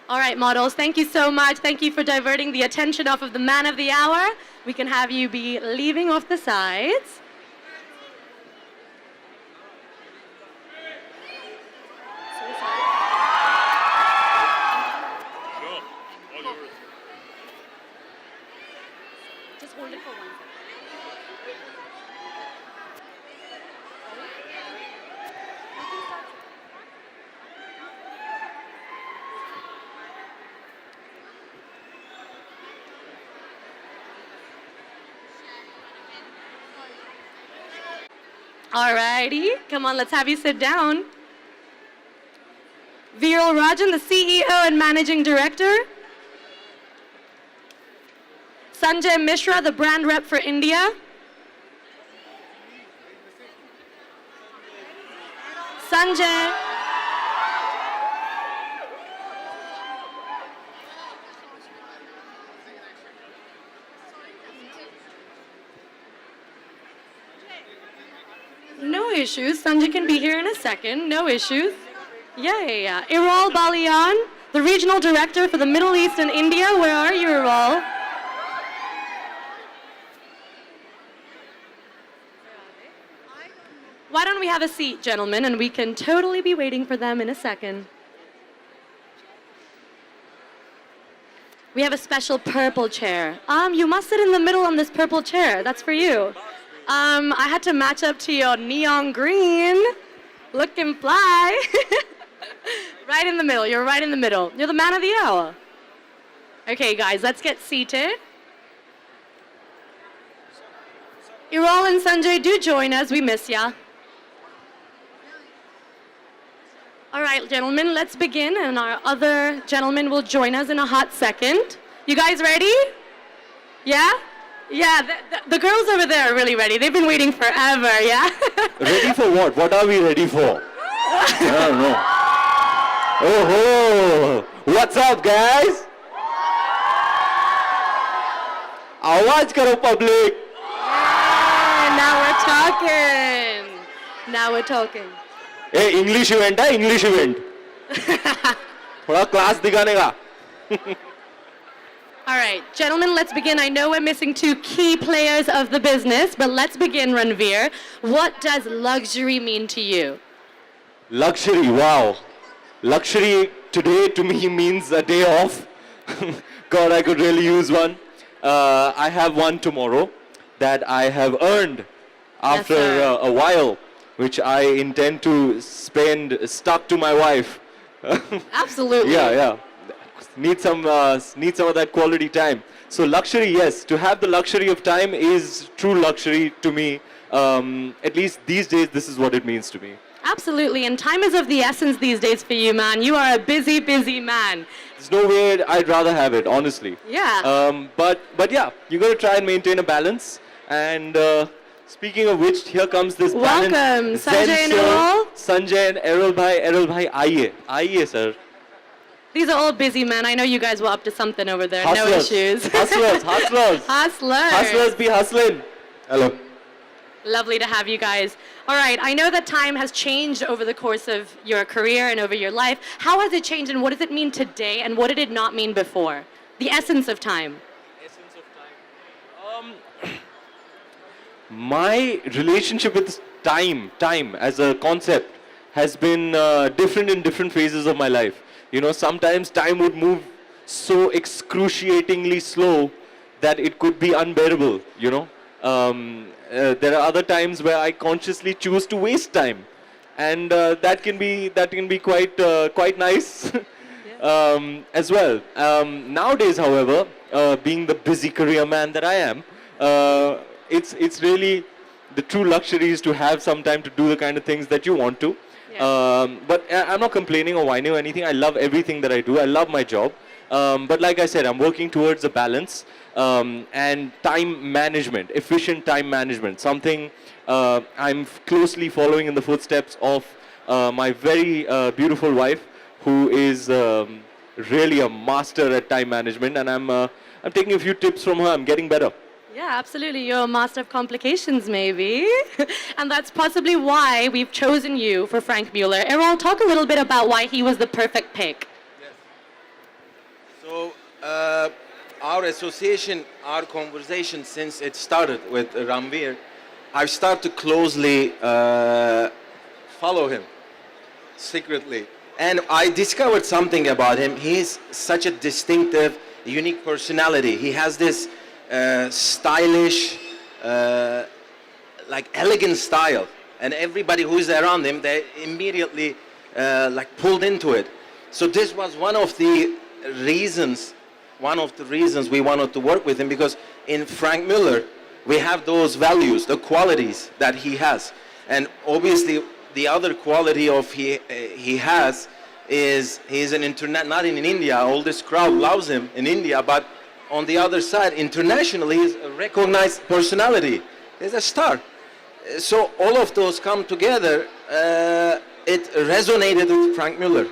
All right, models, thank you so much. Thank you for diverting the attention off of the man of the hour. We can have you be leaving off the sides. Just hold it for 1 second. Alrighty, come on, let's have you sit down. Viral Rajan, the CEO and Managing Director. Sanjay Mishra, the brand rep for India. Sanjay. No issues. Sanjay can be here in a second. No issues. Yeah. Iral Balian, the Regional Director for the Middle East and India. Where are you, Iral? Why don't we have a seat, gentlemen, and we can totally be waiting for them in a second. We have a special purple chair. You must sit in the middle on this purple chair. That's for you. I had to match up to your neon green. Looking fly. Right in the middle. You're right in the middle. You're the man of the hour. Okay, guys, let's get seated. Iral and Sanjay, do join us. We miss ya. All right, gentlemen, let's begin, and our other gentlemen will join us in a hot second. You guys ready? Yeah? Yeah, the girls over there are really ready. They've been waiting forever, yeah? Ready for what? What are we ready for? I don't know. Oh, what's up, guys? Awaaz karo, public. Yeah, now we're talking. Hey, English event है, English event. थोड़ा class दिखाने का. All right, gentlemen, let's begin. I know we're missing two key players of the business, but let's begin, Ranveer. What does luxury mean to you? Luxury, wow. Luxury today to me means a day off. God, I could really use one. I have one tomorrow that I have earned after a while, which I intend to spend stuck to my wife. Absolutely. Yeah. Need some of that quality time. So luxury, yes. To have the luxury of time is true luxury to me. At least these days, this is what it means to me. Absolutely, and time is of the essence these days for you, man. You are a busy, busy man. There's no way I'd rather have it, honestly. Yeah. But yeah, you got to try and maintain a balance. And speaking of which, here comes this balance. Welcome, Sanjay and Iral. Sanjay and Errol bhai, aaiye, sir. These are all busy men. I know you guys were up to something over there. Hustlers. No issues. Hustlers. Hustlers be hustling. Hello. Lovely to have you guys. All right, I know that time has changed over the course of your career and over your life. How has it changed, and what does it mean today, and what did it not mean before? The essence of time. Essence of time. My relationship with time as a concept has been different in different phases of my life. You know, sometimes time would move so excruciatingly slow that it could be unbearable, you know. There are other times where I consciously choose to waste time, and that can be quite nice as well. Nowadays, however, being the busy career man that I am, it's really the true luxury is to have some time to do the kind of things that you want to. Yeah. But I'm not complaining or whining or anything. I love everything that I do. I love my job. But like I said, I'm working towards a balance and time management, efficient time management, something I'm closely following in the footsteps of my very beautiful wife, who is really a master at time management, and I'm taking a few tips from her. I'm getting better. Yeah, absolutely. You're a master of complications, maybe. And that's possibly why we've chosen you for Franck Muller. Errol, talk a little bit about why he was the perfect pick. So, our association, our conversation since it started with Ranveer, I've started to closely follow him secretly. And I discovered something about him. He's such a distinctive, unique personality. He has this stylish, like elegant style. And everybody who's around him, they immediately like pulled into it. So this was one of the reasons we wanted to work with him, because in Franck Muller, we have those values, the qualities that he has. And obviously, the other quality of he has is he's an internet, not in India, all this crowd loves him in India, but on the other side, internationally, he's a recognized personality. He's a star. So all of those come together, it resonated with Franck Muller.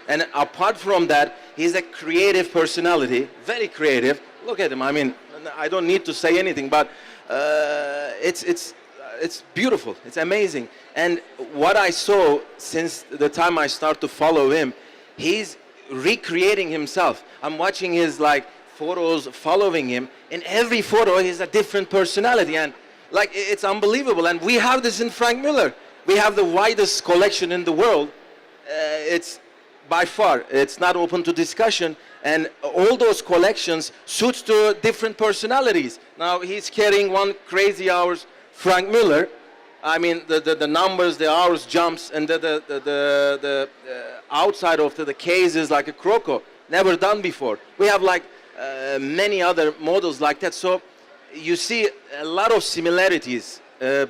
And apart from that, he's a creative personality, very creative. Look at him, I mean, I don't need to say anything, but it's beautiful, it's amazing. And what I saw since the time I started to follow him, he's recreating himself. I'm watching his like photos, following him. In every photo, he's a different personality, and like it's unbelievable. And we have this in Franck Muller. We have the widest collection in the world. It's by far, it's not open to discussion. And all those collections suits to different personalities. Now he's carrying one crazy hours Franck Muller. I mean, the numbers, the hours jumps, and the outside of the case is like a croco, never done before. We have like many other models like that. So you see a lot of similarities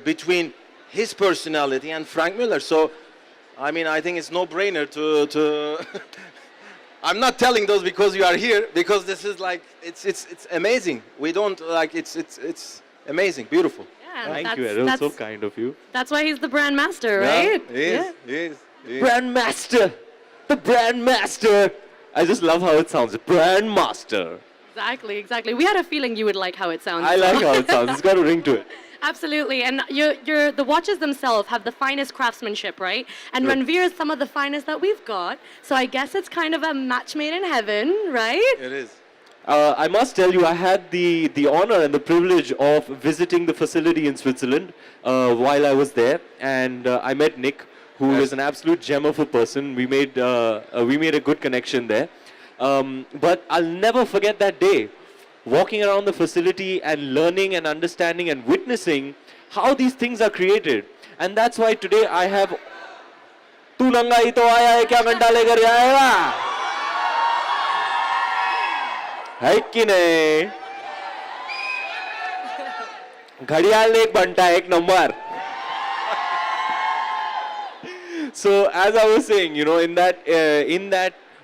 between his personality and Franck Muller. So, I mean, I think it's no-brainer to I'm not telling those because you are here, because this is like, it's amazing. We don't, like, it's amazing, beautiful. Yeah, Thank you, Errol. So kind of you. That's why he's the brand master, right? Yeah, he is. Brand master. The brand master. I just love how it sounds. Brand master. Exactly, exactly. We had a feeling you would like how it sounds. I like how it sounds. It's got a ring to it. Absolutely, and the watches themselves have the finest craftsmanship, right? And Right. Ranveer is some of the finest that we've got, so I guess it's kind of a match made in heaven, right? It is. I must tell you, I had the honor and the privilege of visiting the facility in Switzerland while I was there, and I met Nick, who is an absolute gem of a person. We made a good connection there. But I'll never forget that day, walking around the facility and learning and understanding and witnessing how these things are created. And that's why today I have... Tu nanga hi to aaya hai, kya घंटा लेकर जाएगा? है कि नहीं? घड़ियाल एक घंटा एक number. So as I was saying, you know, in that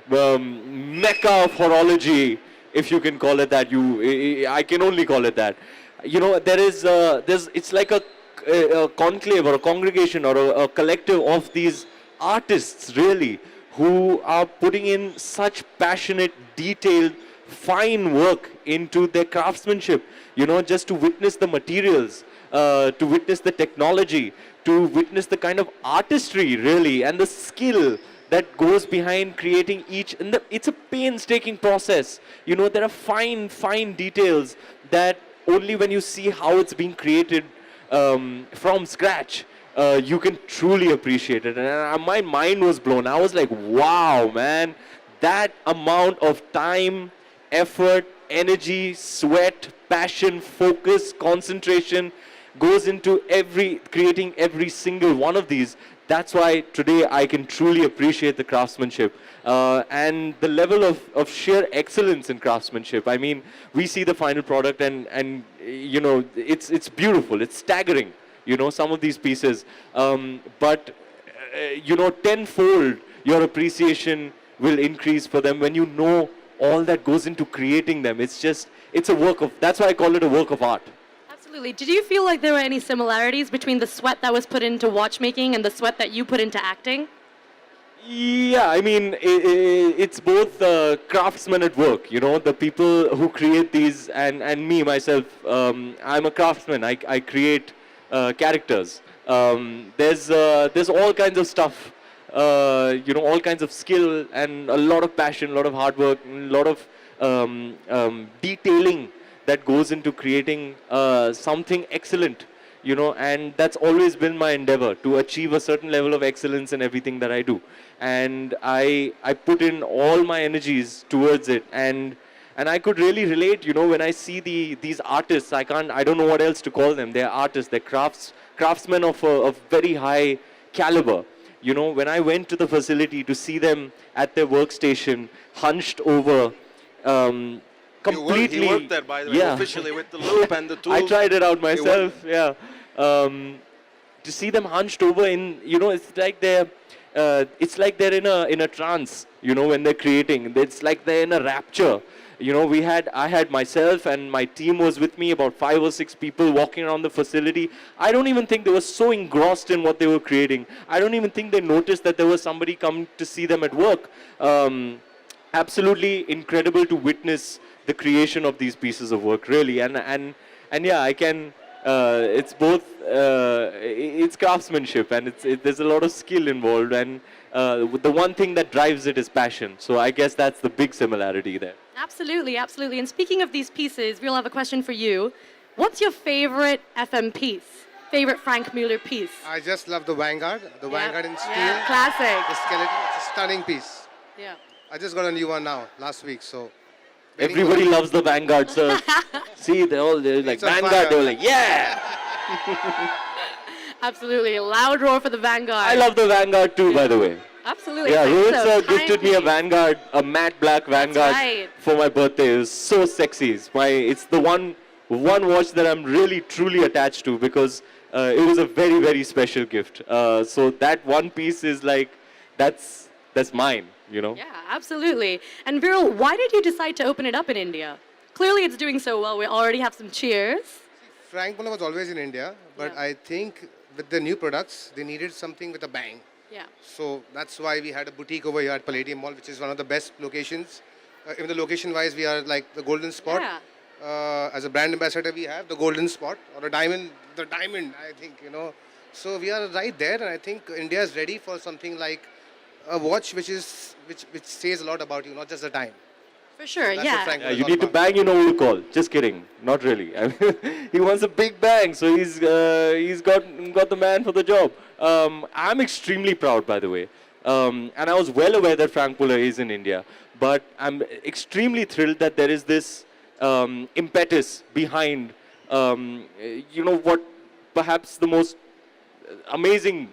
mecca of horology, if you can call it that, I can only call it that. You know, it's like a conclave or a congregation or a collective of these artists, really, who are putting in such passionate, detailed, fine work into their craftsmanship. You know, just to witness the materials, to witness the technology, to witness the kind of artistry, really, and the skill that goes behind creating each. And it's a painstaking process. You know, there are fine details that only when you see how it's being created from scratch, you can truly appreciate it. And my mind was blown. I was like, wow, man, that amount of time, effort, energy, sweat, passion, focus, concentration goes into creating every single one of these. That's why today I can truly appreciate the craftsmanship and the level of sheer excellence in craftsmanship. I mean, we see the final product and you know, it's beautiful, it's staggering, you know, some of these pieces. But you know, tenfold your appreciation will increase for them when you know all that goes into creating them. It's a work of, that's why I call it a work of art. Absolutely. Did you feel like there were any similarities between the sweat that was put into watchmaking and the sweat that you put into acting? Yeah, I mean, it's both craftsmen at work, you know, the people who create these, and me, myself, I'm a craftsman. I create characters. There's all kinds of stuff, you know, all kinds of skill and a lot of passion, a lot of hard work, a lot of detailing that goes into creating something excellent, you know, and that's always been my endeavor to achieve a certain level of excellence in everything that I do. And I put in all my energies towards it, and I could really relate, you know, when I see these artists. I don't know what else to call them. They're artists, they're craftsmen of very high caliber. You know, when I went to the facility to see them at their workstation, hunched over, completely. He worked there, by the way, yeah. officially with the loop and the tools. I tried it out myself. Yeah. To see them hunched over in, you know, it's like they're in a trance. You know, when they're creating, it's like they're in a rapture. You know, I had myself and my team was with me, about 5 or 6 people walking around the facility. I don't even think they were so engrossed in what they were creating. I don't even think they noticed that there was somebody coming to see them at work. Absolutely incredible to witness the creation of these pieces of work, really. And yeah, I can. It's both. It's craftsmanship, and there's a lot of skill involved, and the one thing that drives it is passion. So I guess that's the big similarity there. Absolutely, absolutely. And speaking of these pieces, we'll have a question for you. What's your favorite FM piece? Favorite Franck Muller piece? I just love the Vanguard, Vanguard in steel. Yeah, classic. The skeleton, it's a stunning piece. Yeah. I just got a new one now, last week, so. Everybody loves the Vanguard, sir. See, they're like, It's on Vanguard, fire. they're like, yeah! Absolutely. A loud roar for the Vanguard. I love the Vanguard too, by the way. Absolutely. Yeah, Thanks, Rohit so sir gifted me a kindly. Vanguard, a matte black Vanguard right. for my birthday. It was so sexy. It's the one watch that I'm really, truly attached to, because it was a very, very special gift. So that one piece is like, that's mine, you know? Yeah, absolutely. And Viral, why did you decide to open it up in India? Clearly it's doing so well. We already have some cheers. Franck Muller was always in India, but Yeah. I think with the new products, they needed something with a bang. Yeah. So that's why we had a boutique over here at Palladium Mall, which is one of the best locations. Even the location-wise, we are like the golden spot. Yeah. As a brand ambassador, we have the golden spot, or a diamond, the diamond, I think, you know. So we are right there, and I think India is ready for something like a watch which says a lot about you, not just the time. For sure, That's what yeah. Franck Yeah, Muller is you all need to about. bang, you know who to call. Just kidding. Not really. I mean, he wants a big bang, so he's got the man for the job. I'm extremely proud, by the way. And I was well aware that Franck Muller is in India. But I'm extremely thrilled that there is this impetus behind, you know, what perhaps the most amazing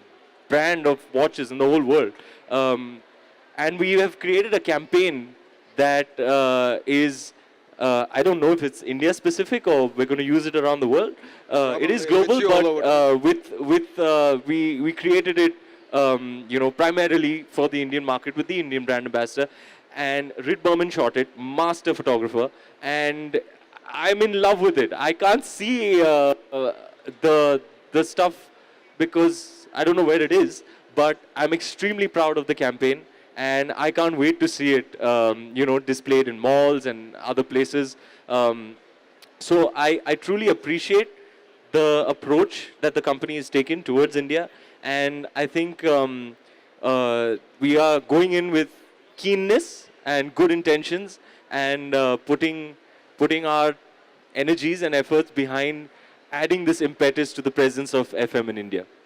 brand of watches in the whole world. And we have created a campaign that is, I don't know if it's India specific or we're going to use it around the world. It is global, Probably, it's all but we created it, you know, primarily for the Indian market with the Indian brand ambassador. And Rid Berman shot it, master photographer, and I'm in love with it. I can't see the stuff because I don't know where it is, but I'm extremely proud of the campaign. And I can't wait to see it, you know, displayed in malls and other places. So I truly appreciate the approach that the company has taken towards India. And I think we are going in with keenness and good intentions, and putting our energies and efforts behind adding this impetus to the presence of FM in India.